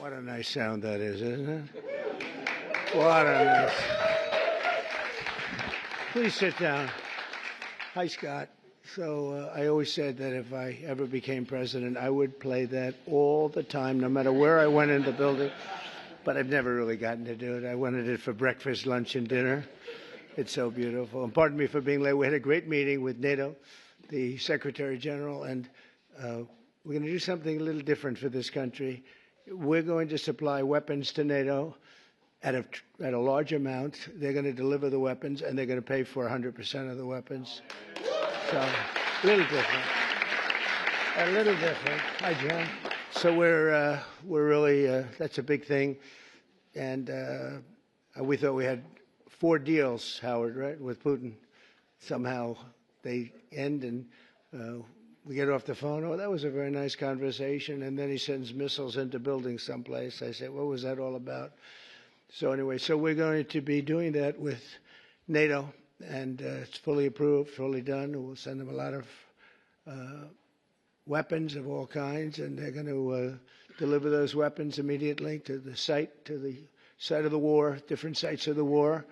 What a nice sound that is, isn't it? What a nice... Please sit down. Hi, Scott. So I always said that if I ever became president, I would play that all the time, no matter where I went in the building. But I've never really gotten to do it. I wanted it for breakfast, lunch, and dinner. It's so beautiful. And pardon me for being late. We had a great meeting with NATO, the Secretary General, and we're going to do something a little different for this country. We're going to supply weapons to NATO at a large amount. They're going to deliver the weapons, and they're going to pay for 100% of the weapons. So, a little different. A little different. Hi, John. So we're really, that's a big thing. And we thought we had 4 deals, Howard, right, with Putin. Somehow they end and we get off the phone. Oh, that was a very nice conversation. And then he sends missiles into buildings someplace. I said, what was that all about? So anyway, so we're going to be doing that with NATO. And it's fully approved, fully done. We'll send them a lot of weapons of all kinds, and they're going to deliver those weapons immediately to the site of the war, different sites of the war,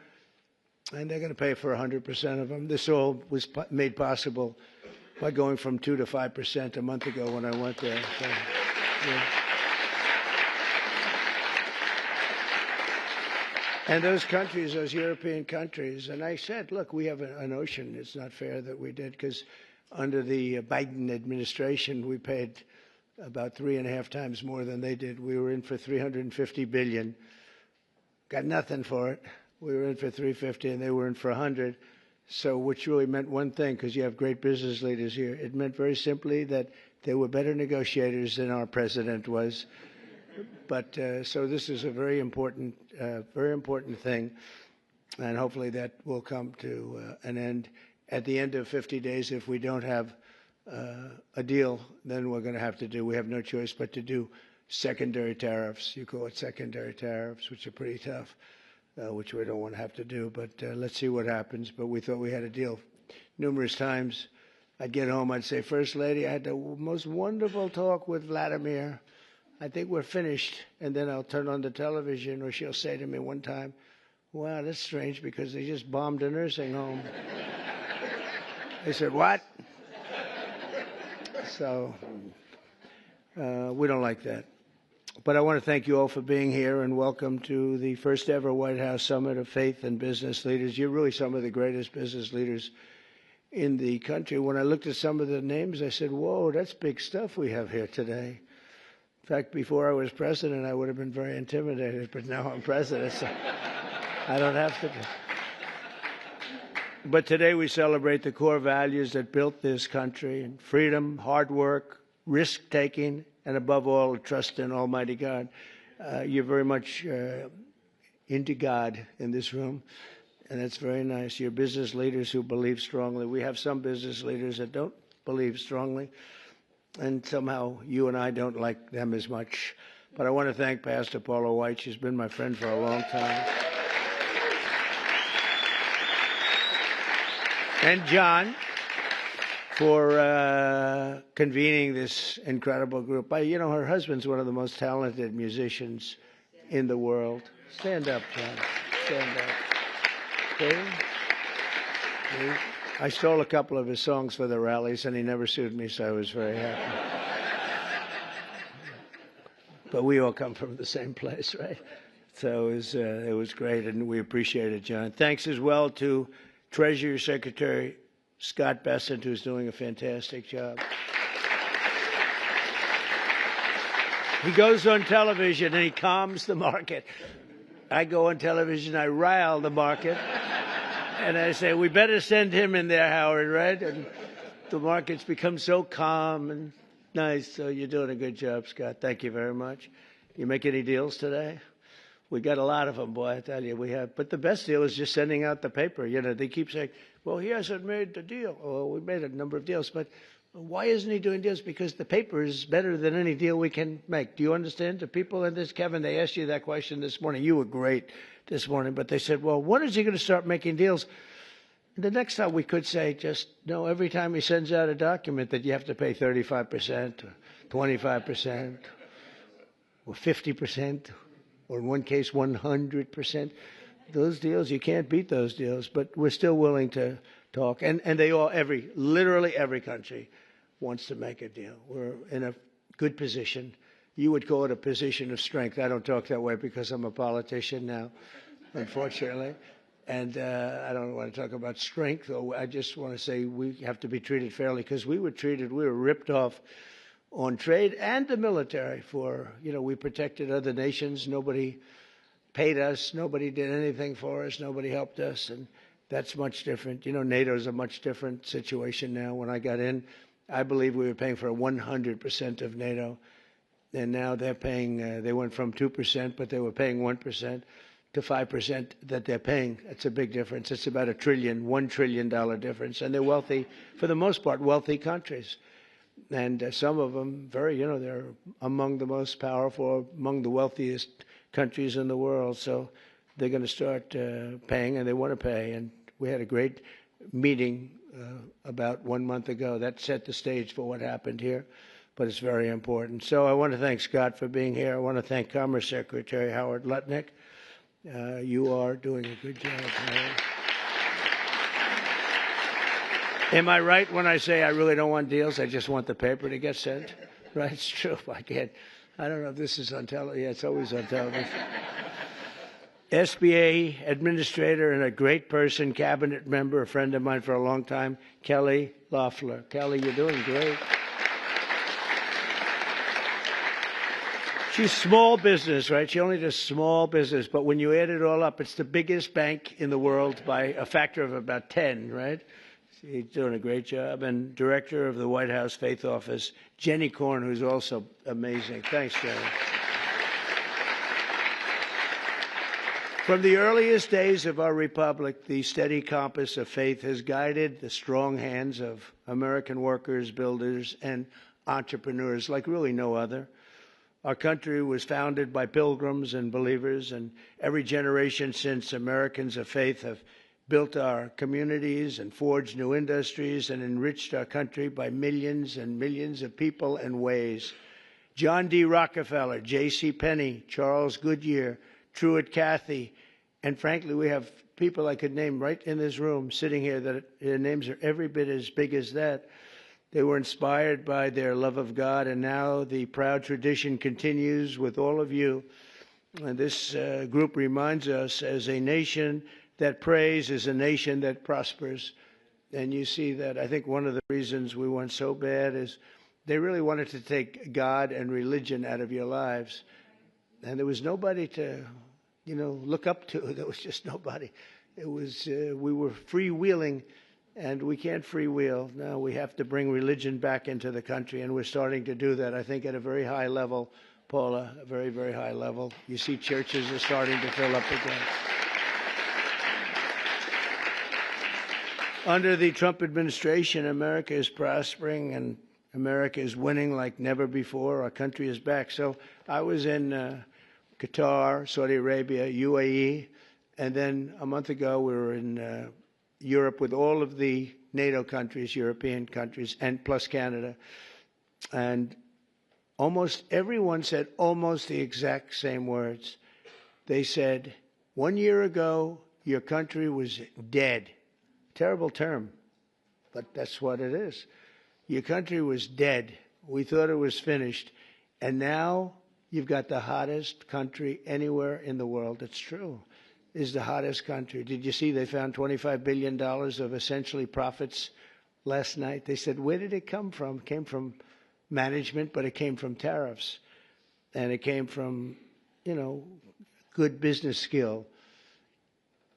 and they're going to pay for 100% of them. This all was made possible by going from 2 to 5% a month ago when I went there. So, yeah. And those countries, those European countries, and I said, look, we have an ocean. It's not fair that we did, because under the Biden administration, we paid about 3.5 times more than they did. We were in for $350 billion. Got nothing for it. We were in for 350, and they were in for 100. So, which really meant one thing, because you have great business leaders here. It meant very simply that they were better negotiators than our president was. But so this is a very important thing, and hopefully that will come to an end. At the end of 50 days, if we don't have a deal, then we're going to have to do. We have no choice but to do secondary tariffs. You call it secondary tariffs, which are pretty tough, which we don't want to have to do. But let's see what happens. But we thought we had a deal. Numerous times, I'd get home, I'd say, First Lady, I had the most wonderful talk with Vladimir. I think we're finished. And then I'll turn on the television, or she'll say to me one time, wow, that's strange, because they just bombed a nursing home. I said, what? So we don't like that. But I want to thank you all for being here, and welcome to the first ever White House Summit of Faith and Business Leaders. You're really some of the greatest business leaders in the country. When I looked at some of the names, I said, whoa, that's big stuff we have here today. In fact, before I was president, I would have been very intimidated, but now I'm president, so I don't have to be. But today we celebrate the core values that built this country: and freedom, hard work, risk-taking, and above all, trust in Almighty God. You're very much into God in this room, and that's very nice. You're business leaders who believe strongly. We have some business leaders that don't believe strongly, and somehow you and I don't like them as much. But I want to thank Pastor Paula White. She's been my friend for a long time. And John for convening this incredible group. Her husband's one of the most talented musicians in the world. Stand up, John. Stand up. Okay? I stole a couple of his songs for the rallies, and he never sued me, so I was very happy. But we all come from the same place, right? So it was great, and we appreciate it, John. Thanks as well to Treasury Secretary Scott Bessent, who's doing a fantastic job. He goes on television and he calms the market. I go on television, I rile the market. And I say, we better send him in there, Howard, right? And the market's become so calm and nice. So you're doing a good job, Scott. Thank you very much. You make any deals today? We got a lot of them, boy, I tell you. We have. But the best deal is just sending out the paper. They keep saying, well, he hasn't made the deal. Well, we made a number of deals. But why isn't he doing deals? Because the paper is better than any deal we can make. Do you understand? The people in this, Kevin, they asked you that question this morning. You were great this morning. But they said, well, when is he going to start making deals? The next time we could say, just no, every time he sends out a document that you have to pay 35% or 25%. or 50%, or in one case 100%. Those deals, you can't beat those deals, but we're still willing to talk. And they all, literally every country wants to make a deal. We're in a good position. You would call it a position of strength. I don't talk that way because I'm a politician now, unfortunately. And I don't want to talk about strength. I just want to say we have to be treated fairly, because we were ripped off on trade and the military for, we protected other nations. Nobody paid us. Nobody did anything for us. Nobody helped us. And that's much different. NATO's a much different situation now. When I got in, I believe we were paying for 100% of NATO. And now they're paying, they went from 2%, but they were paying 1%. To 5% that they're paying. It's a big difference. It's about $1 trillion difference. And they're wealthy, for the most part, wealthy countries. And some of them they're among the most powerful, among the wealthiest countries in the world. So they're going to start paying, and they want to pay. And we had a great meeting about 1 month ago. That set the stage for what happened here. But it's very important. So I want to thank Scott for being here. I want to thank Commerce Secretary Howard Lutnick. You are doing a good job. Am I right when I say I really don't want deals? I just want the paper to get sent? Right? It's true. I don't know if this is on television. Yeah, it's always on television. SBA administrator and a great person, cabinet member, a friend of mine for a long time, Kelly Loeffler. Kelly, you're doing great. She's small business, right? She only does small business, but when you add it all up, it's the biggest bank in the world by a factor of about 10, right? She's doing a great job. And director of the White House Faith Office, Jenny Korn, who's also amazing. Thanks, Jenny. From the earliest days of our republic, the steady compass of faith has guided the strong hands of American workers, builders, and entrepreneurs like really no other. Our country was founded by pilgrims and believers, and every generation since, Americans of faith have built our communities and forged new industries and enriched our country by millions and millions of people and ways. John D. Rockefeller, J.C. Penney, Charles Goodyear, Truett Cathy, and frankly, we have people I could name right in this room sitting here that their names are every bit as big as that. They were inspired by their love of God, and now the proud tradition continues with all of you. And this group reminds us, as a nation that prays is a nation that prospers. And you see that. I think one of the reasons we went so bad is they really wanted to take God and religion out of your lives. And there was nobody to, look up to. There was just nobody. It was, we were freewheeling. And we can't freewheel. Now we have to bring religion back into the country, and we're starting to do that, I think, at a very high level, Paula, a very, very high level. You see churches are starting to fill up again. Under the Trump administration, America is prospering, and America is winning like never before. Our country is back. So I was in Qatar, Saudi Arabia, UAE, and then a month ago we were in Europe with all of the NATO countries, European countries, and plus Canada. And almost everyone said almost the exact same words. They said, 1 year ago, your country was dead. Terrible term, but that's what it is. Your country was dead. We thought it was finished. And now you've got the hottest country anywhere in the world. It's true. Is the hottest country. Did you see they found $25 billion of essentially profits last night? They said, where did it come from? It came from management, but it came from tariffs. And it came from, good business skill.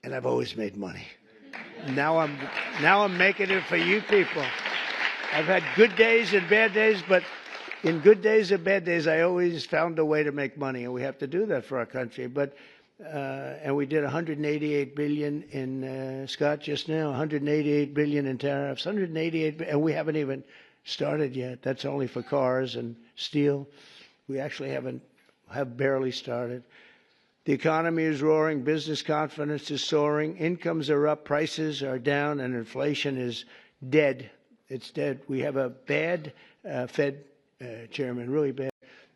And I've always made money. Now I'm making it for you people. I've had good days and bad days, but in good days and bad days, I always found a way to make money. And we have to do that for our country. But and we did 188 billion in Scott just now, 188 billion in tariffs, 188, and we haven't even started yet. That's only for cars and steel. We actually have barely started. The economy is roaring, business confidence is soaring, incomes are up, prices are down, and inflation is dead. It's dead. We have a bad Fed chairman, really bad.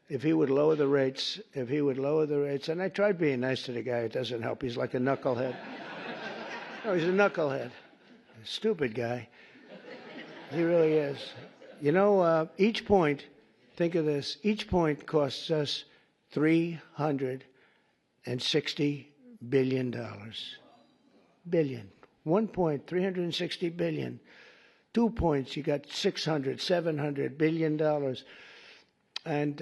if he would lower the rates, and I tried being nice to the guy, it doesn't help. He's like a knucklehead. No, he's a knucklehead. A stupid guy. He really is. You know, each point, think of this, each point costs us $360 billion. Billion. 1 point, $360 billion. 2 points, you got $700 billion. And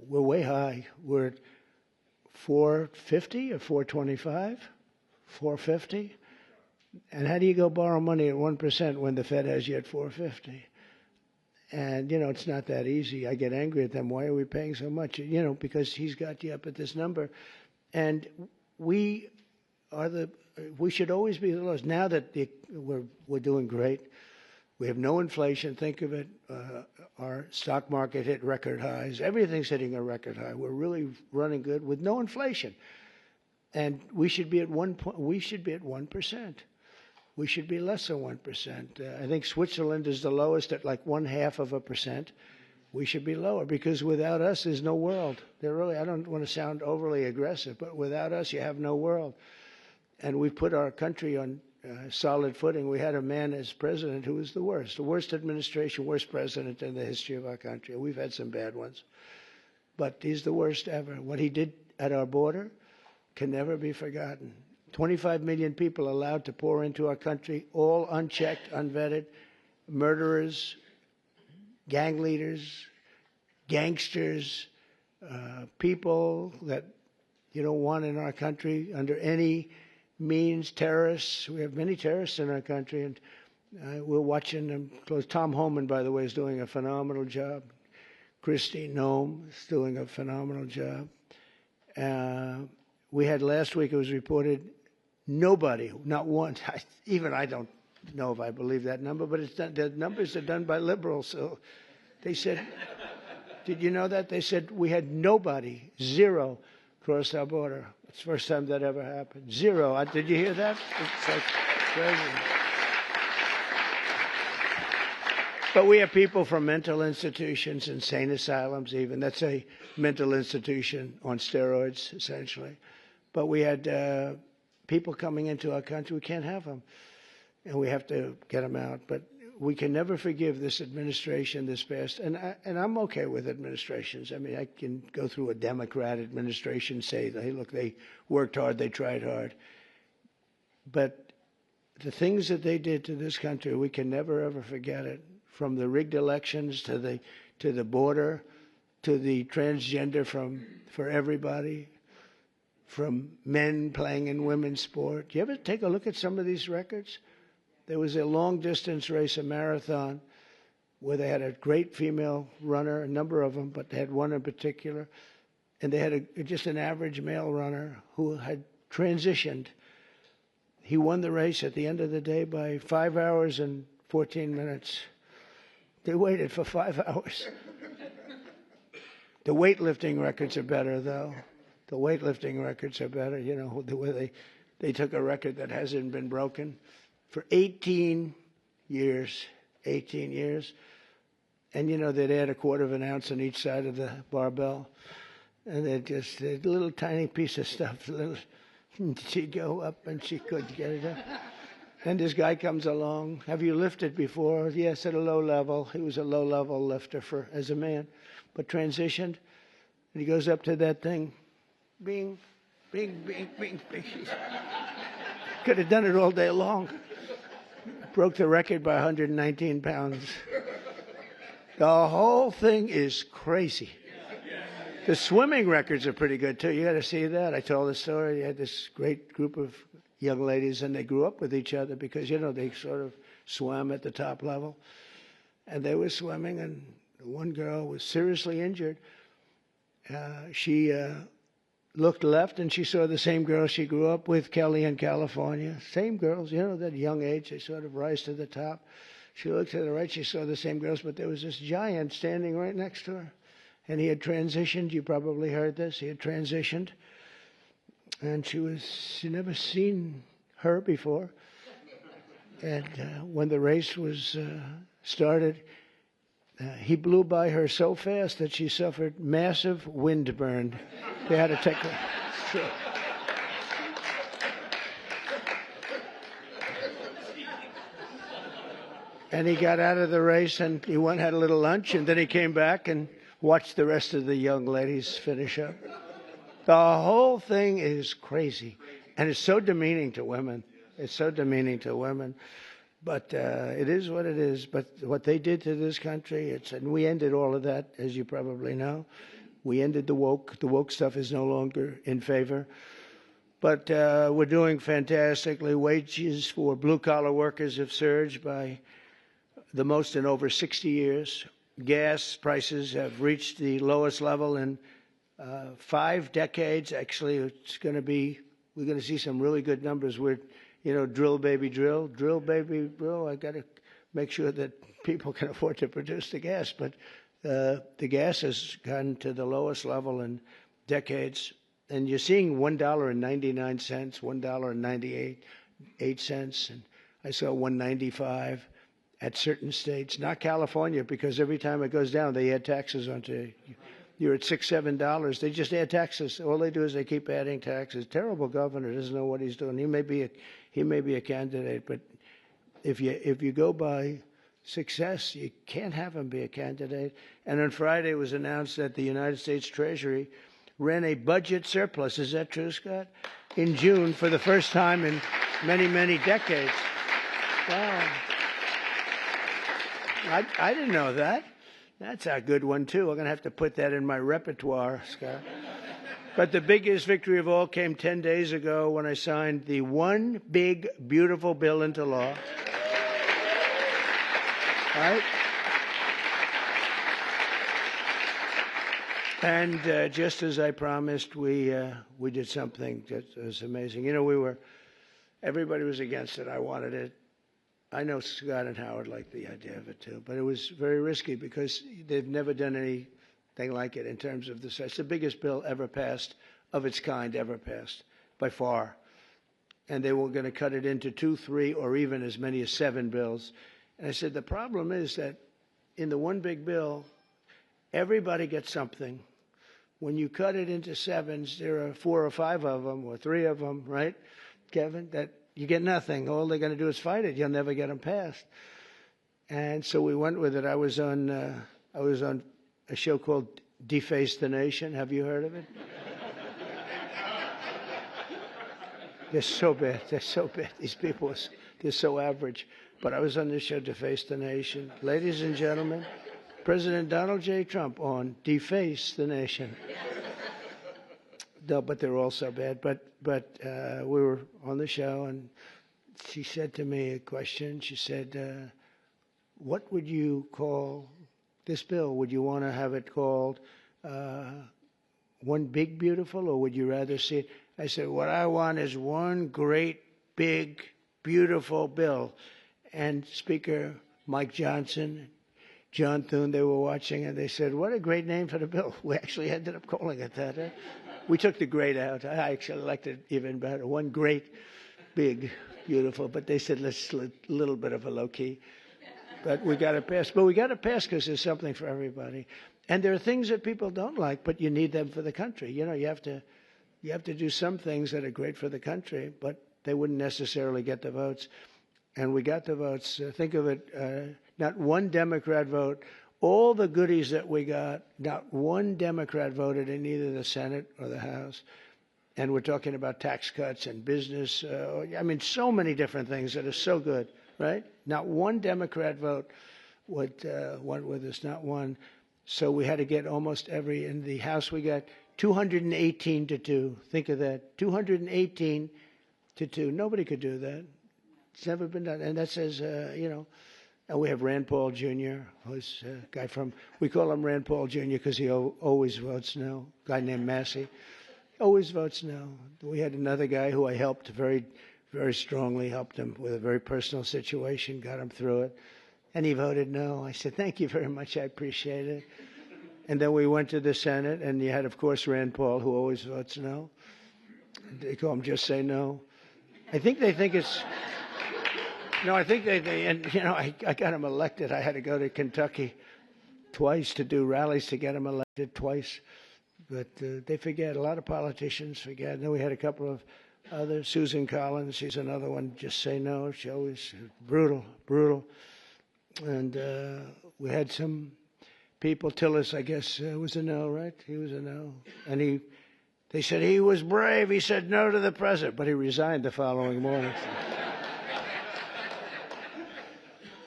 we're way high. We're at 450 or 425, 450. And how do you go borrow money at 1% when the Fed has you at 450? And, you know, it's not that easy. I get angry at them. Why are we paying so much? You know, because he's got you up at this number. And we should always be the lowest. Now that we're doing great, we have no inflation. Think of it. Our stock market hit record highs. Everything's hitting a record high. We're really running good with no inflation. And we should be at 1%. We should be less than 1%. I think Switzerland is the lowest at like 0.5%. We should be lower because without us, there's no world. I don't want to sound overly aggressive, but without us, you have no world. And we've put our country on solid footing. We had a man as president who was the worst administration, worst president in the history of our country. We've had some bad ones, but he's the worst ever. What he did at our border can never be forgotten. 25 million people allowed to pour into our country, all unchecked, unvetted, murderers, gang leaders, gangsters, people that you don't want in our country under any means, terrorists. We have many terrorists in our country, and we're watching them close. Tom Homan, by the way, is doing a phenomenal job. Kristi Noem is doing a phenomenal job. We had last week, it was reported, nobody, not one, even I don't know if I believe that number, but it's done, the numbers are done by liberals. So they said, did you know that? They said we had nobody, zero, cross our border. It's the first time that ever happened. Zero. Did you hear that? It's like crazy. But we have people from mental institutions, insane asylums even. That's a mental institution on steroids, essentially. But we had people coming into our country. We can't have them. And we have to get them out. But we can never forgive this administration, this past. And I'm okay with administrations. I mean, I can go through a Democrat administration, say, hey, look, they worked hard, they tried hard. But the things that they did to this country, we can never, ever forget it. From the rigged elections to the border, to the transgender for everybody, from men playing in women's sport. Do you ever take a look at some of these records? There was a long-distance race, a marathon, where they had a great female runner, a number of them, but they had one in particular, and they had just an average male runner who had transitioned. He won the race at the end of the day by 5 hours and 14 minutes. They waited for 5 hours. The weightlifting records are better, though. The weightlifting records are better. You know, the way they took a record that hasn't been broken for 18 years. 18 years. And, you know, they'd add a quarter of an ounce on each side of the barbell. And they'd just, a little tiny piece of stuff. She'd go up and she couldn't get it up. And this guy comes along. Have you lifted before? Yes, at a low level. He was a low-level lifter as a man, but transitioned. And he goes up to that thing. Bing, bing, bing, bing, bing. Could have done it all day long. Broke the record by 119 pounds. The whole thing is crazy. The swimming records are pretty good, too. You got to see that. I told the story. You had this great group of young ladies, and they grew up with each other because, you know, they sort of swam at the top level. And they were swimming, and one girl was seriously injured. She looked left, and she saw the same girl she grew up with, Kelly, in California. Same girls, you know, that young age, they sort of rise to the top. She looked to the right, she saw the same girls, but there was this giant standing right next to her. And he had transitioned. You probably heard this. He had transitioned. And she'd never seen her before. And when the race was started, He blew by her so fast that she suffered massive windburn. They had to take her. Sure. And he got out of the race, and he went and had a little lunch, and then he came back and watched the rest of the young ladies finish up. The whole thing is crazy, and it's so demeaning to women. It's so demeaning to women. But it is what it is. But what they did to this country, and we ended all of that, as you probably know. We ended the woke. The woke stuff is no longer in favor. But we're doing fantastically. Wages for blue-collar workers have surged by the most in over 60 years. Gas prices have reached the lowest level in 5 decades. Actually, we're going to see some really good numbers. Drill, baby, drill. Drill, baby, drill. I got to make sure that people can afford to produce the gas. But the gas has gotten to the lowest level in decades. And you're seeing $1.99, $1.98, and I saw $1.95 at certain states. Not California, because every time it goes down, they add taxes onto it. You're at $6, $7. They just add taxes. All they do is they keep adding taxes. Terrible governor, doesn't know what he's doing. He may be a candidate, but if you go by success, you can't have him be a candidate. And on Friday, it was announced that the United States Treasury ran a budget surplus. Is that true, Scott? In June, for the first time in many, many decades. Wow. I didn't know that. That's a good one, too. I'm going to have to put that in my repertoire, Scott. But the biggest victory of all came 10 days ago when I signed the one big, beautiful bill into law. Right? And just as I promised, we did something that was amazing. Everybody was against it. I wanted it. I know Scott and Howard liked the idea of it too, but it was very risky because they've never done anything like it in terms of this. It's the biggest bill ever passed, of its kind ever passed, by far. And they were going to cut it into 2, 3, or even as many as 7 bills. And I said, the problem is that in the one big bill, everybody gets something. When you cut it into 7s, there are 4 or 5 of them, or 3 of them, right, Kevin, that you get nothing. All they're going to do is fight it. You'll never get them passed. And so we went with it. I was on a show called Deface the Nation. Have you heard of it? They're so bad. They're so bad. These people, they're so average. But I was on this show, Deface the Nation. Ladies and gentlemen, President Donald J. Trump on Deface the Nation. No, but they're all so bad. But we were on the show, and she said to me a question. She said, what would you call this bill? Would you want to have it called One Big Beautiful, or would you rather see it? I said, what I want is one great, big, beautiful bill. And Speaker Mike Johnson, John Thune, they were watching, and they said, what a great name for the bill. We actually ended up calling it that. We took the great out. I actually liked it even better. One great, big, beautiful. But they said, let's a little bit of a low key. But we got to pass. But we got to pass because there's something for everybody. And there are things that people don't like, but you need them for the country. You have to do some things that are great for the country, but they wouldn't necessarily get the votes. And we got the votes. Think of it, not one Democrat vote. All the goodies that we got, not one Democrat voted in either the Senate or the House. And we're talking about tax cuts and business. So many different things that are so good, right? Not one Democrat vote went with us, not one. So we had to get almost every. In the House, we got 218 to 2. Think of that, 218 to 2. Nobody could do that. It's never been done. And that says, And we have Rand Paul Jr., who's a guy we call him Rand Paul Jr. because he always votes no. A guy named Massey always votes no. We had another guy who I helped very, very strongly, helped him with a very personal situation, got him through it. And he voted no. I said, thank you very much. I appreciate it. And then we went to the Senate, and you had, of course, Rand Paul, who always votes no. They call him Just Say No. I think they think it's... No, I think I got him elected. I had to go to Kentucky twice to do rallies to get him elected twice. But they forget. A lot of politicians forget. And then we had a couple of others. Susan Collins, she's another one. Just say no. She always brutal. And we had some people. Tillis, I guess, was a no, right? He was a no. And they said he was brave. He said no to the president, but he resigned the following morning.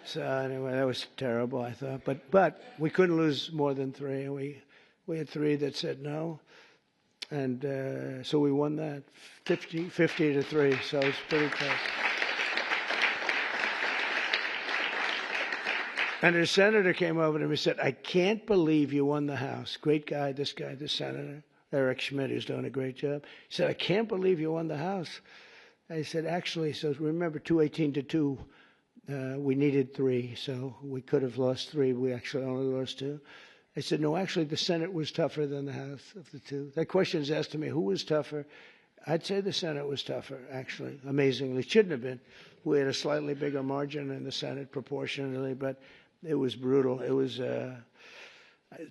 So anyway, that was terrible, I thought. But we couldn't lose more than three. We had three that said no, and so we won that 50 to 3. So it's pretty close. And a senator came over to me and said, "I can't believe you won the House." Great guy, this senator, Eric Schmidt, who's doing a great job. He said, "I can't believe you won the House." I said, "Actually," so remember 218 to 2. We needed 3, so we could have lost 3. We actually only lost 2. I said, "No, actually, the Senate was tougher than the House of the 2." That question is asked to me, who was tougher? I'd say the Senate was tougher, actually, amazingly. It shouldn't have been. We had a slightly bigger margin in the Senate proportionally, but it was brutal. It was,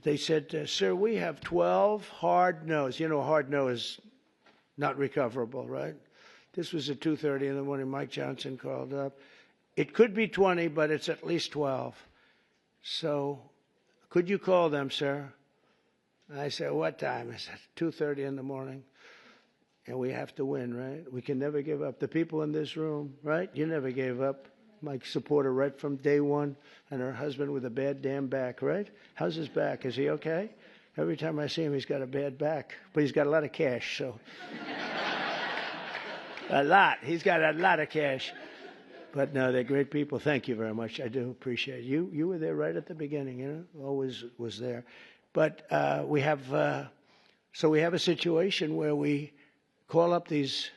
they said, "Sir, we have 12 hard no's." You know, a hard no is not recoverable, right? This was at 2:30 in the morning. Mike Johnson called up. "It could be 20, but it's at least 12. So could you call them, sir?" I said, "What time?" I said, 2:30 in the morning. And we have to win, right? We can never give up. The people in this room, right? You never gave up. My supporter right from day one, and her husband with a bad damn back, right? How's his back? Is he okay? Every time I see him, he's got a bad back. But he's got a lot of cash, so. A lot. He's got a lot of cash. But no, they're great people. Thank you very much. I do appreciate you. You were there right at the beginning, you know, always was there. But we have a situation where we call up these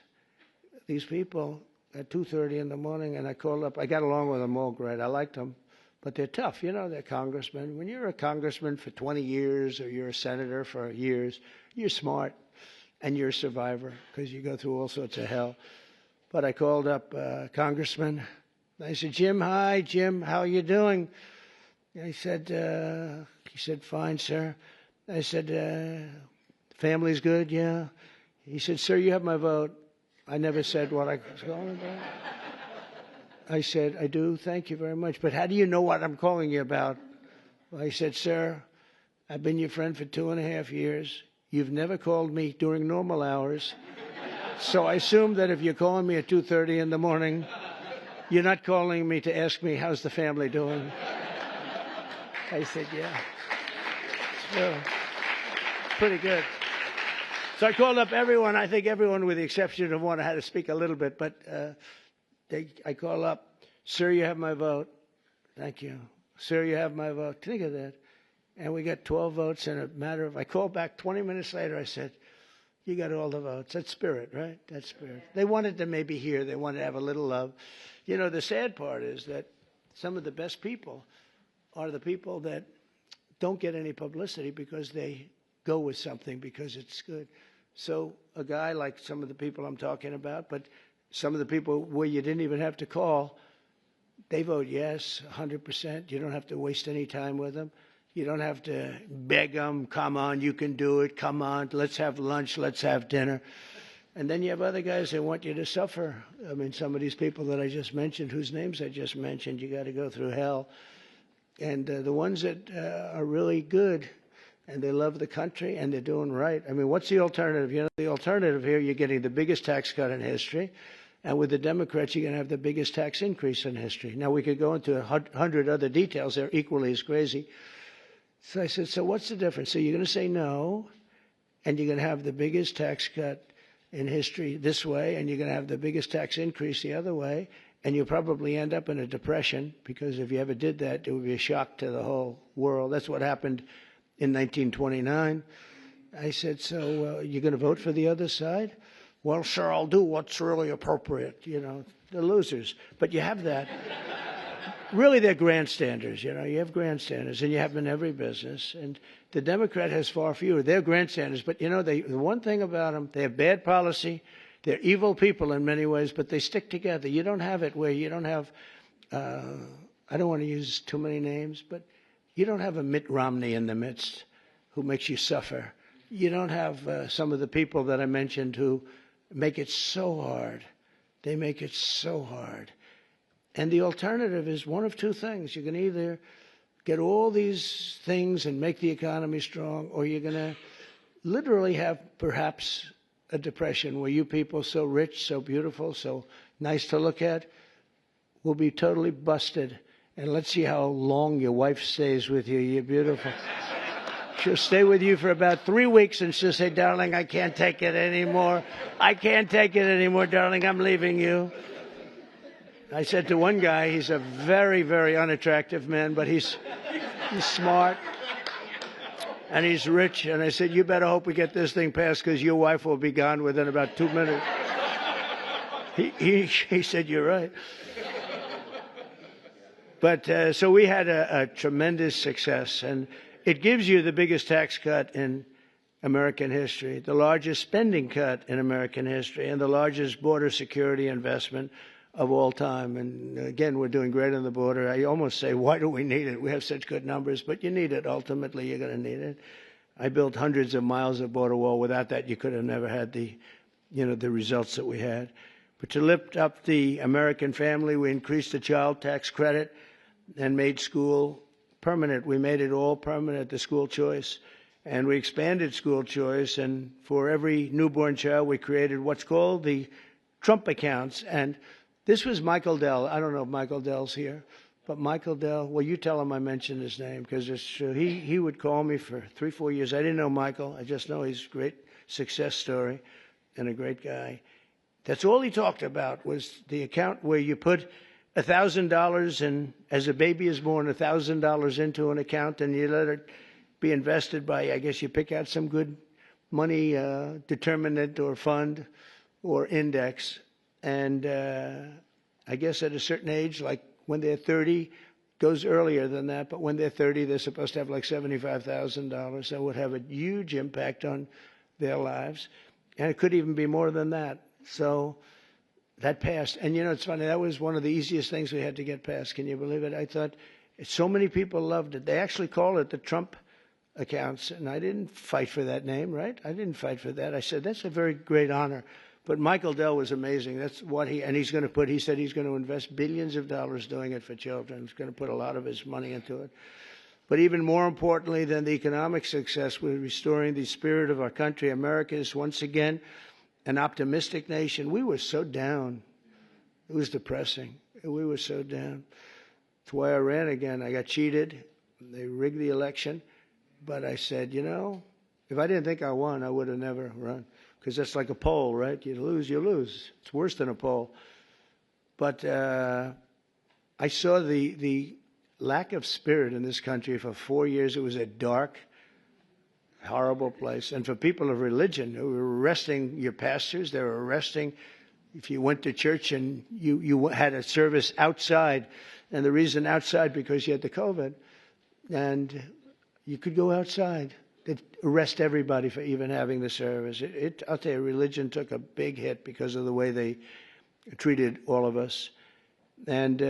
people at 2:30 in the morning, and I called up. I got along with them all great. I liked them, but they're tough. You know, they're congressmen. When you're a congressman for 20 years or you're a senator for years, you're smart and you're a survivor because you go through all sorts of hell. But I called up Congressman. I said, "Jim, hi, Jim, how are you doing?" He said, "Fine, sir." I said, "Family's good, yeah?" He said, "Sir, you have my vote." I never said what I was calling about. I said, "I do, thank you very much. But how do you know what I'm calling you about?" I said, "Sir, I've been your friend for 2.5 years. You've never called me during normal hours. So I assume that if you're calling me at 2:30 in the morning, you're not calling me to ask me, how's the family doing?" I said, "Yeah." So, pretty good. So I called up everyone. I think everyone with the exception of one. I had to speak a little bit, but I call up, "Sir, you have my vote." "Thank you." "Sir, you have my vote." Think of that. And we got 12 votes in a matter of, I called back 20 minutes later. I said, "You got all the votes." That's spirit, right? That's spirit. They wanted to maybe hear. They wanted to have a little love. You know, the sad part is that some of the best people are the people that don't get any publicity because they go with something because it's good. So a guy like some of the people I'm talking about, but some of the people where you didn't even have to call, they vote yes, 100%. You don't have to waste any time with them. You don't have to beg them, "Come on, you can do it. Come on, let's have lunch, let's have dinner." And then you have other guys that want you to suffer. I mean, some of these people that I just mentioned, whose names I just mentioned, you got to go through hell. And the ones that are really good and they love the country and they're doing right. I mean, what's the alternative? You know, the alternative here, you're getting the biggest tax cut in history. And with the Democrats, you're going to have the biggest tax increase in history. Now, we could go into 100 other details. They're equally as crazy. So I said, so what's the difference? So you're going to say no, and you're going to have the biggest tax cut in history this way, and you're going to have the biggest tax increase the other way, and you'll probably end up in a depression, because if you ever did that, it would be a shock to the whole world. That's what happened in 1929. I said, so you're going to vote for the other side? Well, sure, I'll do what's really appropriate. You know, the losers. But you have that. Really, they're grandstanders. You know, you have grandstanders, and you have them in every business. And the Democrat has far fewer. They're grandstanders. But, you know, the one thing about them, they have bad policy. They're evil people in many ways, but they stick together. You don't have it where you don't have, I don't want to use too many names, but You don't have a Mitt Romney in the midst who makes you suffer. You don't have some of the people that I mentioned who make it so hard. They make it so hard. And the alternative is one of two things. You can either get all these things and make the economy strong, or you're going to literally have perhaps a depression where you people so rich, so beautiful, so nice to look at will be totally busted. And let's see how long your wife stays with you. You're beautiful. She'll stay with you for about 3 weeks and she'll say, darling, I can't take it anymore. I can't take it anymore, darling. I'm leaving you. I said to one guy, he's a very, very unattractive man, but he's smart and he's rich. And I said, you better hope we get this thing passed because your wife will be gone within about 2 minutes. He said, you're right. But so we had a tremendous success, and it gives you the biggest tax cut in American history, the largest spending cut in American history, and the largest border security investment of all time. And again, we're doing great on the border. I almost say, why do we need it? We have such good numbers, but you need it. Ultimately, you're going to need it. I built hundreds of miles of border wall. Without that, you could have never had the results that we had. But to lift up the American family, we increased the child tax credit and made school permanent. We made it all permanent, the school choice. And we expanded school choice. And for every newborn child, we created what's called the Trump accounts. And this was Michael Dell. I don't know if Michael Dell's here, but Michael Dell, well, you tell him I mentioned his name because it's true. He would call me for 3-4 years. I didn't know Michael. I just know he's a great success story and a great guy. That's all he talked about was the account where you put $1,000 and as a baby is born, $1,000 into an account and you let it be invested by, I guess you pick out some good money determinant or fund or index. And I guess at a certain age, like when they're 30, goes earlier than that, but when they're 30, they're supposed to have like $75,000. So it would have a huge impact on their lives. And it could even be more than that. So that passed. And, it's funny, that was one of the easiest things we had to get passed. Can you believe it? I thought so many people loved it. They actually call it the Trump accounts. And I didn't fight for that name, right? I didn't fight for that. I said, that's a very great honor. But Michael Dell was amazing. That's what he said he's going to invest billions of dollars doing it for children. He's going to put a lot of his money into it. But even more importantly than the economic success, we're restoring the spirit of our country. America is once again an optimistic nation. We were so down. It was depressing. We were so down. That's why I ran again. I got cheated. They rigged the election. But I said, if I didn't think I won, I would have never run. Because that's like a poll, right? You lose, you lose. It's worse than a poll. But I saw the lack of spirit in this country for 4 years. It was a dark, horrible place. And for people of religion who were arresting your pastors, they were arresting if you went to church and you had a service outside. And the reason outside, because you had the COVID. And you could go outside. They'd arrest everybody for even having the service. I'll tell you, religion took a big hit because of the way they treated all of us. And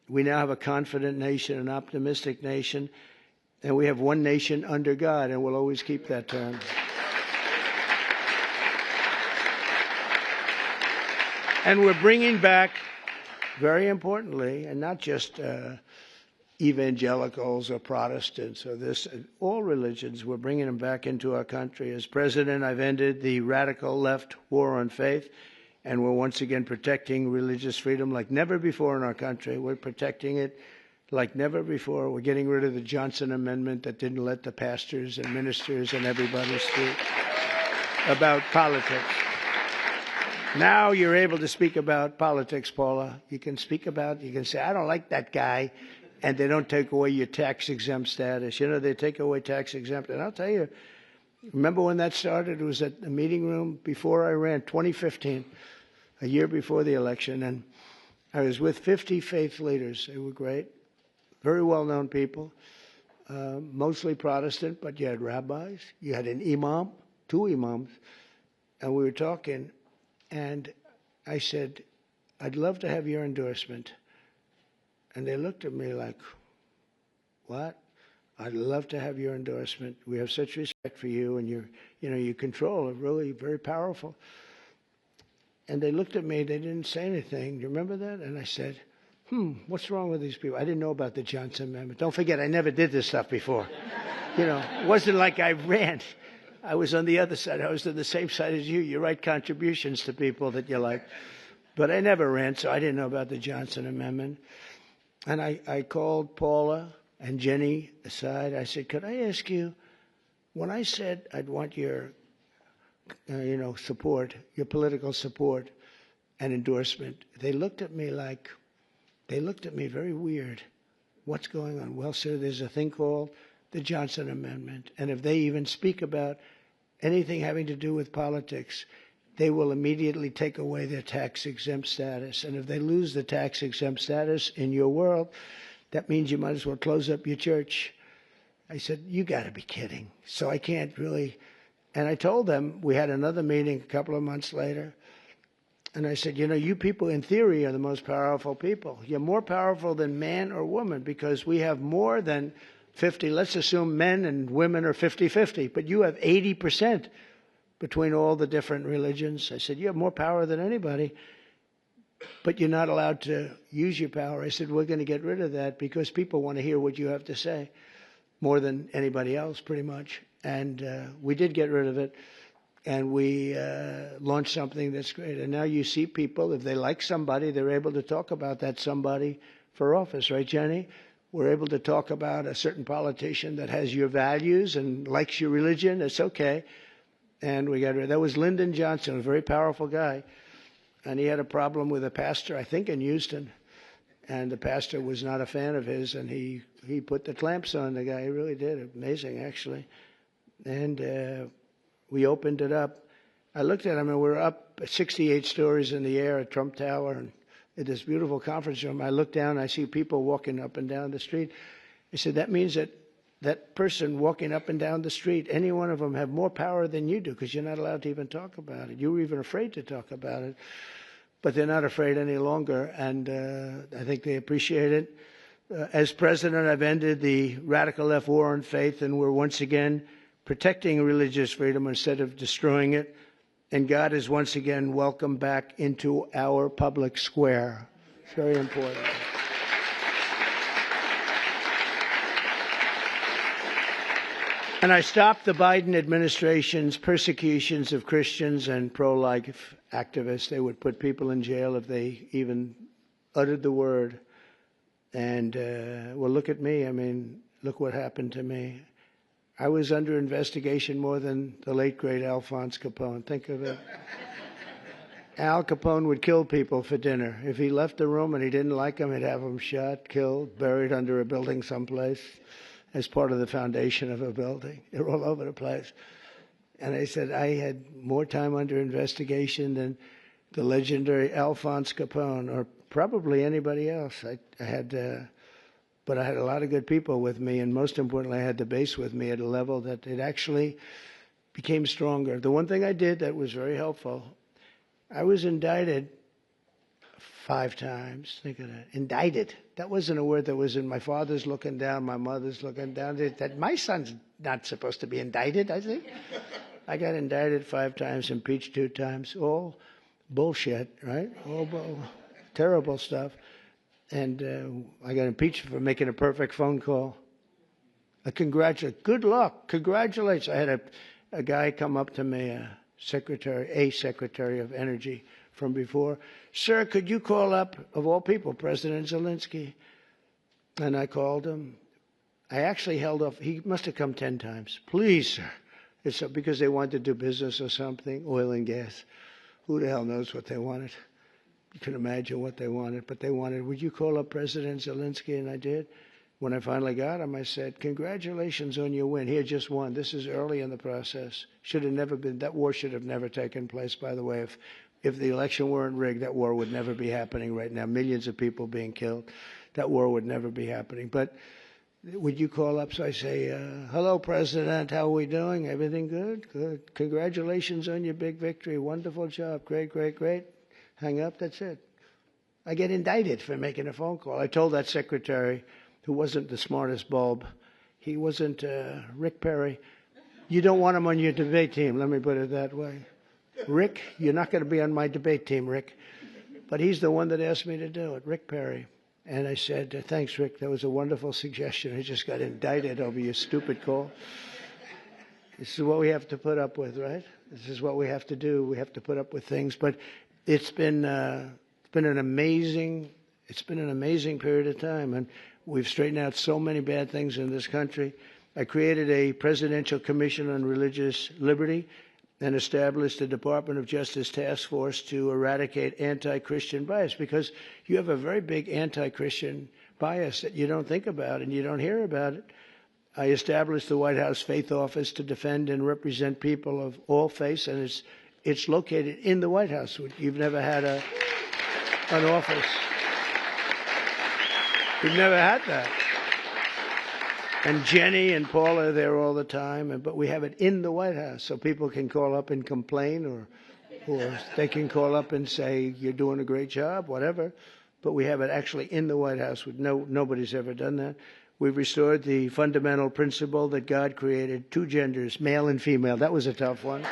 we now have a confident nation, an optimistic nation. And we have one nation under God, and we'll always keep that term. And we're bringing back, very importantly, and not just evangelicals or Protestants or all religions, we're bringing them back into our country. As president, I've ended the radical left war on faith, and we're once again protecting religious freedom like never before in our country. We're protecting it like never before. We're getting rid of the Johnson Amendment that didn't let the pastors and ministers and everybody speak about politics. Now you're able to speak about politics, Paula. You can say, I don't like that guy, and they don't take away your tax-exempt status. They take away tax-exempt. And I'll tell you, remember when that started? It was at the meeting room before I ran, 2015, a year before the election. And I was with 50 faith leaders. They were great, very well-known people, mostly Protestant, but you had rabbis. You had an imam, 2 imams. And we were talking, and I said, I'd love to have your endorsement. And they looked at me like, what? I'd love to have your endorsement. We have such respect for you, and your control are really very powerful. And they looked at me. They didn't say anything. Do you remember that? And I said, what's wrong with these people? I didn't know about the Johnson Amendment. Don't forget, I never did this stuff before. It wasn't like I ran. I was on the other side. I was on the same side as you. You write contributions to people that you like. But I never ran, so I didn't know about the Johnson Amendment. And I called Paula and Jenny aside. I said, could I ask you, when I said I'd want your support, your political support and endorsement, they looked at me very weird. What's going on? Well, sir, there's a thing called the Johnson Amendment. And if they even speak about anything having to do with politics, they will immediately take away their tax-exempt status. And if they lose the tax-exempt status in your world, that means you might as well close up your church. I said, you got to be kidding. So I can't really. And I told them, we had another meeting a couple of months later, and I said, you people in theory are the most powerful people. You're more powerful than man or woman because we have more than 50. Let's assume men and women are 50-50, but you have 80% between all the different religions. I said, you have more power than anybody, but you're not allowed to use your power. I said, we're going to get rid of that because people want to hear what you have to say more than anybody else, pretty much. And we did get rid of it, and we launched something that's great. And now you see people, if they like somebody, they're able to talk about that somebody for office, right, Jenny? We're able to talk about a certain politician that has your values and likes your religion. It's okay. And we got rid of that. Was Lyndon Johnson, a very powerful guy, and he had a problem with a pastor, I think in Houston, and the pastor was not a fan of his, and he put the clamps on the guy. He really did. Amazing, actually. And we opened it up. I looked at him, and we're up 68 stories in the air at Trump Tower, and in this beautiful conference room. I look down, I see people walking up and down the street. I said, that means that person walking up and down the street, any one of them have more power than you do because you're not allowed to even talk about it. You were even afraid to talk about it, but they're not afraid any longer, and I think they appreciate it. As president, I've ended the radical left war on faith, and we're once again protecting religious freedom instead of destroying it. And God is once again welcomed back into our public square. It's very important. And I stopped the Biden administration's persecutions of Christians and pro-life activists. They would put people in jail if they even uttered the word. And, well, look at me. I mean, look what happened to me. I was under investigation more than the late, great Alphonse Capone. Think of it. Al Capone would kill people for dinner. If he left the room and he didn't like them, he'd have them shot, killed, buried under a building someplace as part of the foundation of a building. They're all over the place. And I said I had more time under investigation than the legendary Alphonse Capone or probably anybody else. But I had a lot of good people with me, and most importantly, I had the base with me at a level that it actually became stronger. The one thing I did that was very helpful, I was indicted 5 times. Think of that. Indicted. That wasn't a word that was in my father's looking down, my mother's looking down. That my son's not supposed to be indicted, I think. I got indicted 5 times, impeached 2 times. All bullshit, right? All terrible stuff. And I got impeached for making a perfect phone call. Good luck. Congratulations. I had a guy come up to me, a secretary of energy from before. Sir, could you call up, of all people, President Zelensky? And I called him. I actually held off. He must have come 10 times. Please, sir. It's because they wanted to do business or something, oil and gas. Who the hell knows what they wanted? You can imagine what they wanted, but they wanted, would you call up President Zelensky? And I did. When I finally got him, I said, congratulations on your win. He had just won. This is early in the process. Should have never been, that war should have never taken place, by the way. If the election weren't rigged, that war would never be happening right now. Millions of people being killed. That war would never be happening. But would you call up? So I say, hello, President. How are we doing? Everything good? Good. Congratulations on your big victory. Wonderful job. Great, great, great. Hang up. That's it. I get indicted for making a phone call. I told that secretary, who wasn't the smartest bulb, He wasn't Rick Perry. You don't want him on your debate team, let me put it that way. Rick, you're not going to be on my debate team, Rick. But he's the one that asked me to do it, Rick Perry. And I said, thanks, Rick. That was a wonderful suggestion. I just got indicted over your stupid call. This is what we have to put up with, right? This is what we have to do. We have to put up with things. But it's been an amazing period of time, and we've straightened out so many bad things in this country. I created a Presidential Commission on Religious Liberty and established the Department of Justice Task Force to eradicate anti-Christian bias, because you have a very big anti-Christian bias that you don't think about and you don't hear about it. I established the White House Faith Office to defend and represent people of all faiths, and it's located in the White House. You've never had an office. You've never had that. And Jenny and Paul are there all the time, but we have it in the White House, so people can call up and complain, or they can call up and say, you're doing a great job, whatever. But we have it actually in the White House. Nobody's ever done that. We've restored the fundamental principle that God created two genders, male and female. That was a tough one.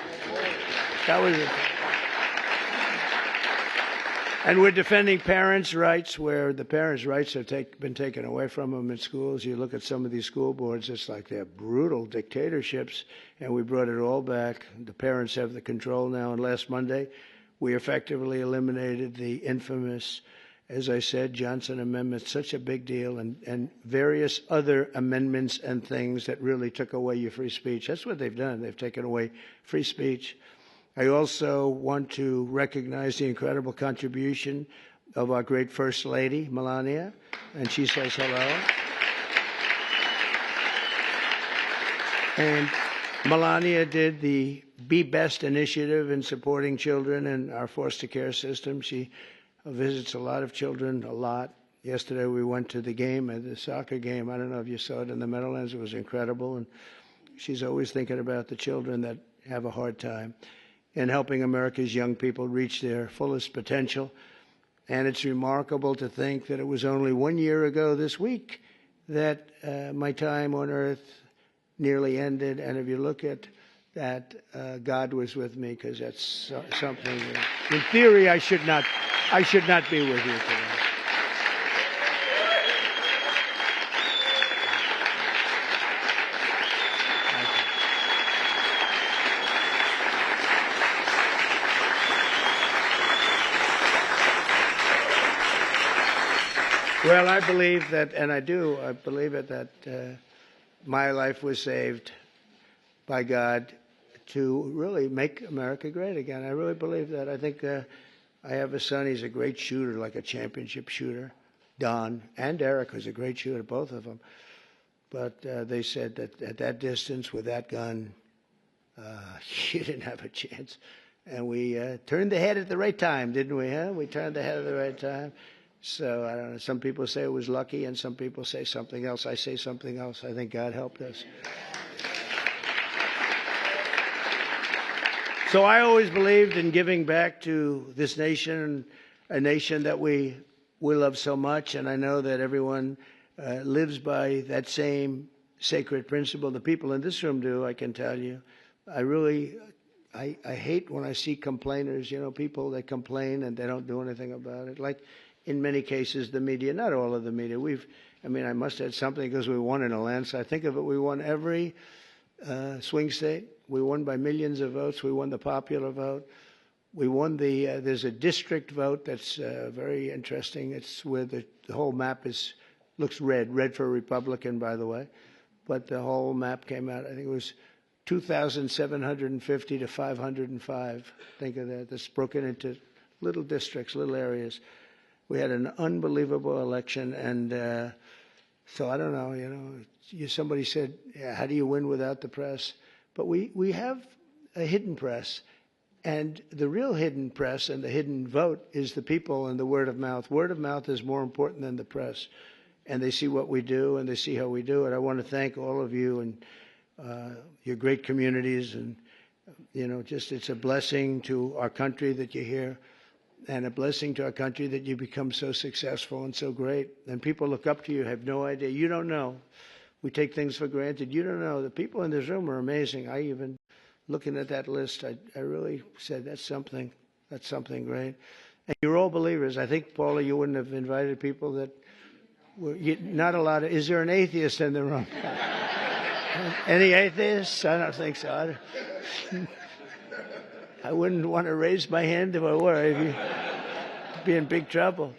And we're defending parents' rights, where the parents' rights have been taken away from them in schools. You look at some of these school boards, it's like they're brutal dictatorships, and we brought it all back. The parents have the control now, and last Monday we effectively eliminated the infamous, as I said, Johnson Amendment, such a big deal, and various other amendments and things that really took away your free speech. That's what they've done. They've taken away free speech. I also want to recognize the incredible contribution of our great First Lady, Melania, and she says hello. And Melania did the Be Best initiative in supporting children in our foster care system. She visits a lot of children, a lot. Yesterday we went to the game, the soccer game. I don't know if you saw it in the Meadowlands. It was incredible. And she's always thinking about the children that have a hard time, in helping America's young people reach their fullest potential. And it's remarkable to think that it was only 1 year ago this week that my time on earth nearly ended. And if you look at that, God was with me, because that's something that, in theory, I should not be with you today. Well, I believe that, and I believe it, that my life was saved by God to really make America great again. I really believe that. I think I have a son. He's a great shooter, like a championship shooter. Don and Eric was a great shooter, both of them. But they said that at that distance with that gun, you didn't have a chance. And we turned the head at the right time, didn't we? Huh? We turned the head at the right time. So, I don't know, some people say it was lucky, and some people say something else. I say something else. I think God helped us. So I always believed in giving back to this nation, a nation that we love so much, and I know that everyone lives by that same sacred principle. The people in this room do, I can tell you. I hate when I see complainers, people that complain and they don't do anything about it. Like, in many cases, the media, not all of the media. I must have had something because we won in a landslide. Think of it, we won every swing state. We won by millions of votes. We won the popular vote. We won there's a district vote that's very interesting. It's where the whole map looks red for Republican, by the way. But the whole map came out, I think it was 2,750 to 505. Think of that. That's broken into little districts, little areas. We had an unbelievable election, and so I don't know, somebody said, yeah, how do you win without the press? But we have a hidden press, and the real hidden press and the hidden vote is the people and the word of mouth. Word of mouth is more important than the press, and they see what we do, and they see how we do it. I want to thank all of you and your great communities, and, it's a blessing to our country that you're here. And a blessing to our country that you become so successful and so great. And people look up to you, have no idea. You don't know We take things for granted. You don't know. The people in this room are amazing. I even, looking at that list, I really said, that's something great. And you're all believers. I think, Paula, you wouldn't have invited people that were, not a lot of, is there an atheist in the room? Any atheists? I don't think so. I wouldn't want to raise my hand if I were. I'd be in big trouble.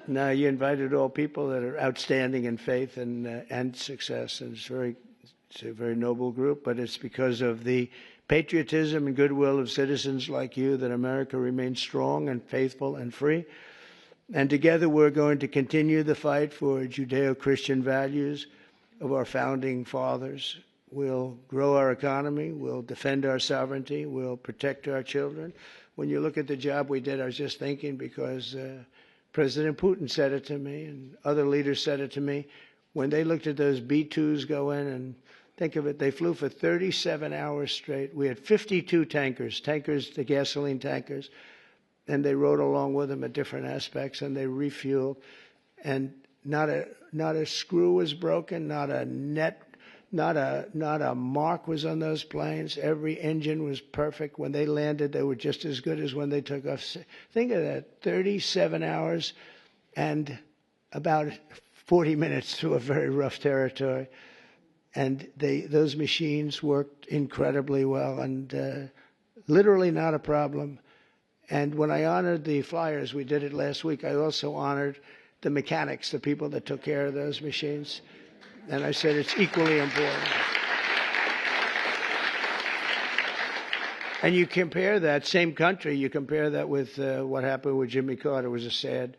No, you invited all people that are outstanding in faith and success, and it's a very noble group. But it's because of the patriotism and goodwill of citizens like you that America remains strong and faithful and free. And together we're going to continue the fight for Judeo-Christian values of our founding fathers. We'll grow our economy. We'll defend our sovereignty. We'll protect our children. When you look at the job we did, I was just thinking because President Putin said it to me and other leaders said it to me. When they looked at those B-2s go in, and think of it, they flew for 37 hours straight. We had 52 tankers, the gasoline tankers, and they rode along with them at different aspects, and they refueled. And not a screw was broken, not a mark was on those planes. Every engine was perfect. When they landed, they were just as good as when they took off. Think of that, 37 hours and about 40 minutes through a very rough territory. And those machines worked incredibly well and literally not a problem. And when I honored the flyers, we did it last week, I also honored the mechanics, the people that took care of those machines. And I said it's equally important. And you compare that, same country, you compare that with what happened with Jimmy Carter. It was a sad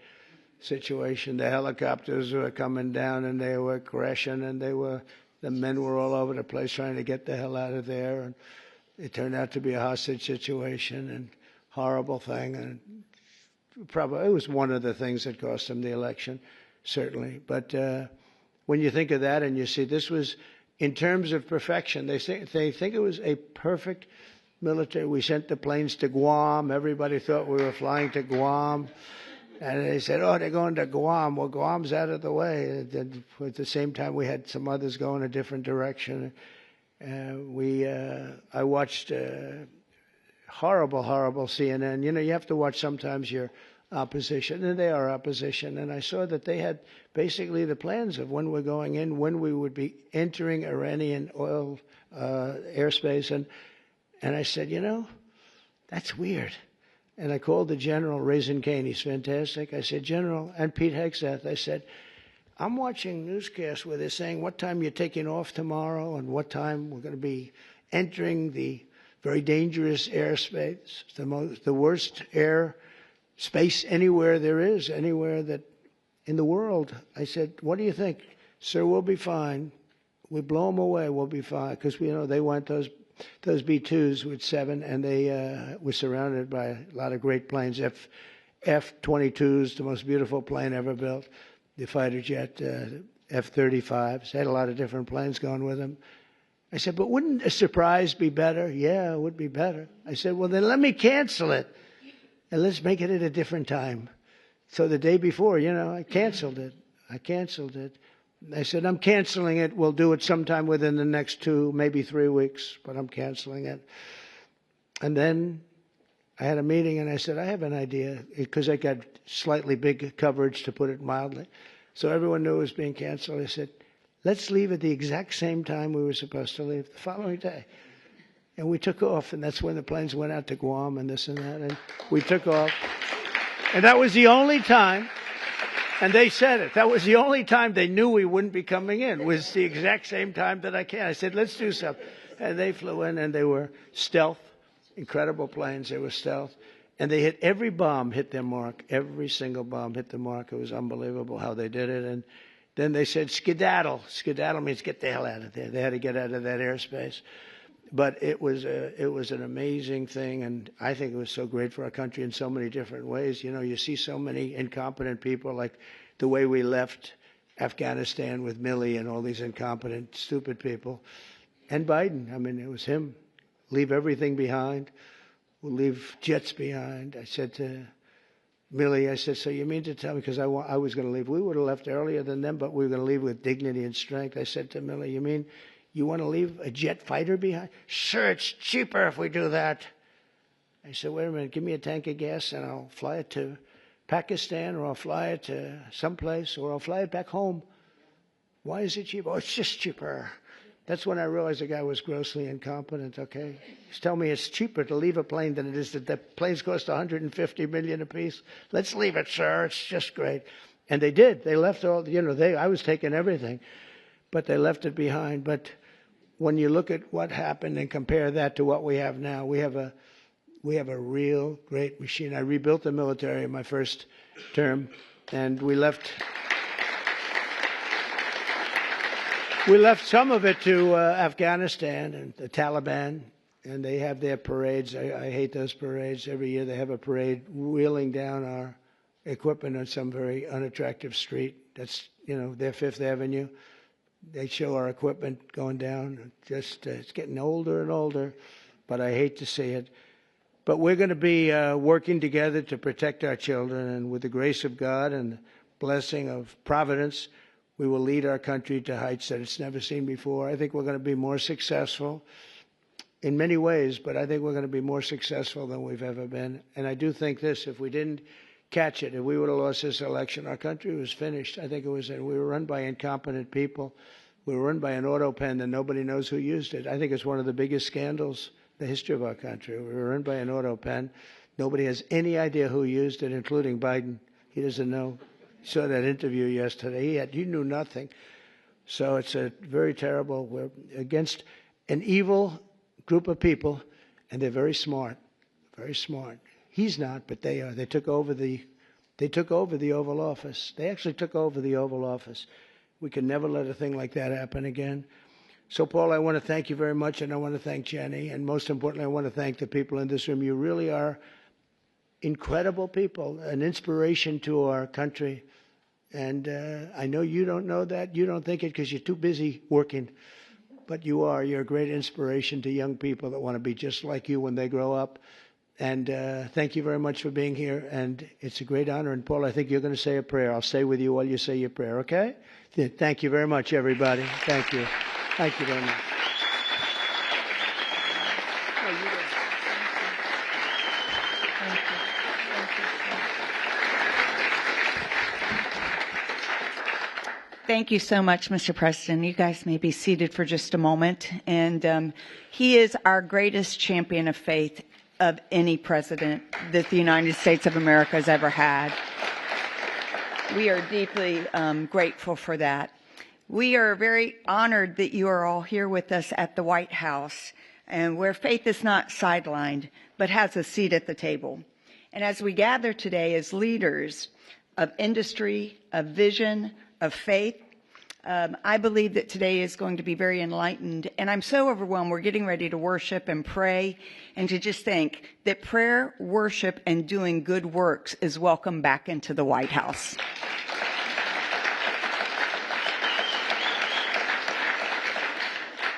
situation. The helicopters were coming down and they were crashing and the men were all over the place trying to get the hell out of there. And it turned out to be a hostage situation and horrible thing. And probably it was one of the things that cost him the election, certainly. But when you think of that and you see this was, in terms of perfection, they think it was a perfect military. We sent the planes to Guam. Everybody thought we were flying to Guam. And they said, oh, they're going to Guam. Well, Guam's out of the way. At the same time, we had some others going a different direction. I watched horrible CNN. You know, you have to watch sometimes your opposition, and they are opposition. And I saw that they had basically the plans of when we're going in, when we would be entering Iranian oil airspace. And I said, you know, that's weird. And I called the general, Raisin Kane. He's fantastic. I said, General, and Pete Hegseth, I said, I'm watching newscasts where they're saying what time you're taking off tomorrow and what time we're going to be entering the very dangerous airspace, the worst air space anywhere there is, anywhere that in the world. I said, what do you think? Sir, we'll be fine. We blow them away, we'll be fine. Because, you know, they went those B-2s with 7, and they were surrounded by a lot of great planes. F-22s, the most beautiful plane ever built. The fighter jet, F-35s. They had a lot of different planes going with them. I said, but wouldn't a surprise be better? Yeah, it would be better. I said, well, then let me cancel it. And let's make it at a different time. So the day before, you know, I canceled it. I said, I'm canceling it. We'll do it sometime within the next 2, maybe 3 weeks, but I'm canceling it. And then I had a meeting and I said, I have an idea, because I got slightly big coverage, to put it mildly. So everyone knew it was being canceled. I said, let's leave at the exact same time we were supposed to leave, the following day. And we took off, and that's when the planes went out to Guam and this and that, and we took off. And that was the only time, and they said it, that was the only time they knew we wouldn't be coming in, was the exact same time that I came. I said, let's do something. And they flew in, and they were stealth, incredible planes, they were stealth. And they hit, every bomb hit their mark, every single bomb hit the mark. It was unbelievable how they did it. And then they said, skedaddle. Skedaddle means get the hell out of there. They had to get out of that airspace. But it was an amazing thing, and I think it was so great for our country in so many different ways. You know, you see so many incompetent people, like the way we left Afghanistan with Milley and all these incompetent, stupid people. And Biden, I mean, it was him. Leave everything behind. We'll leave jets behind. I said to Millie, I said, so you mean to tell me, because I was going to leave. We would have left earlier than them, but we were going to leave with dignity and strength. I said to Millie, you mean you want to leave a jet fighter behind? Sure, it's cheaper if we do that. I said, wait a minute, give me a tank of gas and I'll fly it to Pakistan, or I'll fly it to someplace, or I'll fly it back home. Why is it cheaper? Oh, it's just cheaper. That's when I realized the guy was grossly incompetent, okay? He's telling me it's cheaper to leave a plane than it is that the planes cost $150 million apiece. Let's leave it, sir. It's just great. And they did. They left all, I was taking everything, but they left it behind. But when you look at what happened and compare that to what we have now, we have a real great machine. I rebuilt the military in my first term, and we left some of it to Afghanistan and the Taliban, and they have their parades. I hate those parades. Every year they have a parade wheeling down our equipment on some very unattractive street. That's, their Fifth Avenue. They show our equipment going down. Just it's getting older and older, but I hate to see it. But we're going to be working together to protect our children, and with the grace of God and the blessing of Providence, we will lead our country to heights that it's never seen before. I think we're going to be more successful in many ways, but I think we're going to be more successful than we've ever been. And I do think this, if we didn't catch it, if we would have lost this election, our country was finished. I think it was, we were run by incompetent people. We were run by an auto pen that nobody knows who used it. I think it's one of the biggest scandals in the history of our country. We were run by an auto pen. Nobody has any idea who used it, including Biden. He doesn't know. Saw that interview yesterday. He knew nothing. So it's a very terrible. We're against an evil group of people, and they're very smart. Very smart. He's not, but they are. They took over the Oval Office. They actually took over the Oval Office. We can never let a thing like that happen again. So, Paul, I want to thank you very much, and I want to thank Jenny, and most importantly, I want to thank the people in this room. You really are incredible people, an inspiration to our country. And I know you don't know that. You don't think it because you're too busy working. But you are. You're a great inspiration to young people that want to be just like you when they grow up. And thank you very much for being here. And it's a great honor. And, Paul, I think you're going to say a prayer. I'll stay with you while you say your prayer, okay? Thank you very much, everybody. Thank you. Thank you very much. Thank you so much, Mr. President. You guys may be seated for just a moment. And he is our greatest champion of faith of any president that the United States of America has ever had. We are deeply grateful for that. We are very honored that you are all here with us at the White House, and where faith is not sidelined, but has a seat at the table. And as we gather today as leaders of industry, of vision, of faith, I believe that today is going to be very enlightened. And I'm so overwhelmed. We're getting ready to worship and pray, and to just think that prayer, worship, and doing good works is welcome back into the White House.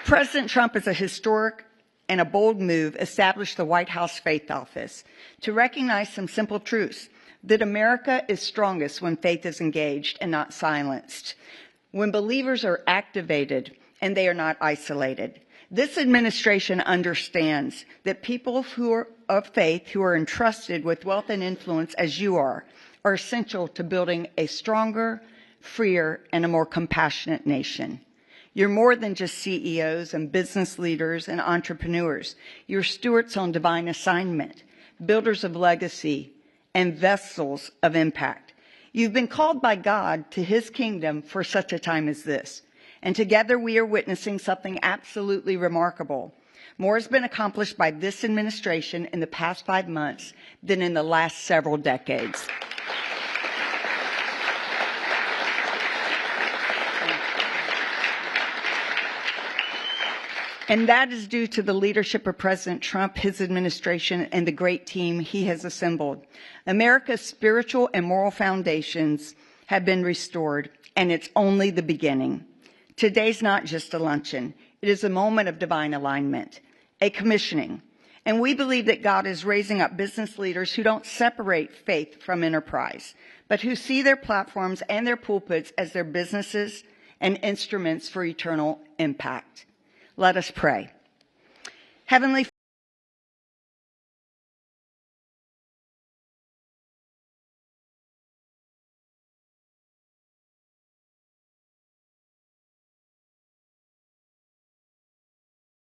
President Trump is a historic and a bold move established the White House Faith Office to recognize some simple truths: that America is strongest when faith is engaged and not silenced, when believers are activated and they are not isolated. This administration understands that people who are of faith, who are entrusted with wealth and influence as you are essential to building a stronger, freer, and a more compassionate nation. You're more than just CEOs and business leaders and entrepreneurs. You're stewards on divine assignment, builders of legacy, and vessels of impact. You've been called by God to his kingdom for such a time as this. And together we are witnessing something absolutely remarkable. More has been accomplished by this administration in the past 5 months than in the last several decades. And that is due to the leadership of President Trump, his administration, and the great team he has assembled. America's spiritual and moral foundations have been restored, and it's only the beginning. Today's not just a luncheon. It is a moment of divine alignment, a commissioning, And we believe that God is raising up business leaders who don't separate faith from enterprise, but who see their platforms and their pulpits as their businesses and instruments for eternal impact. Let us pray. Heavenly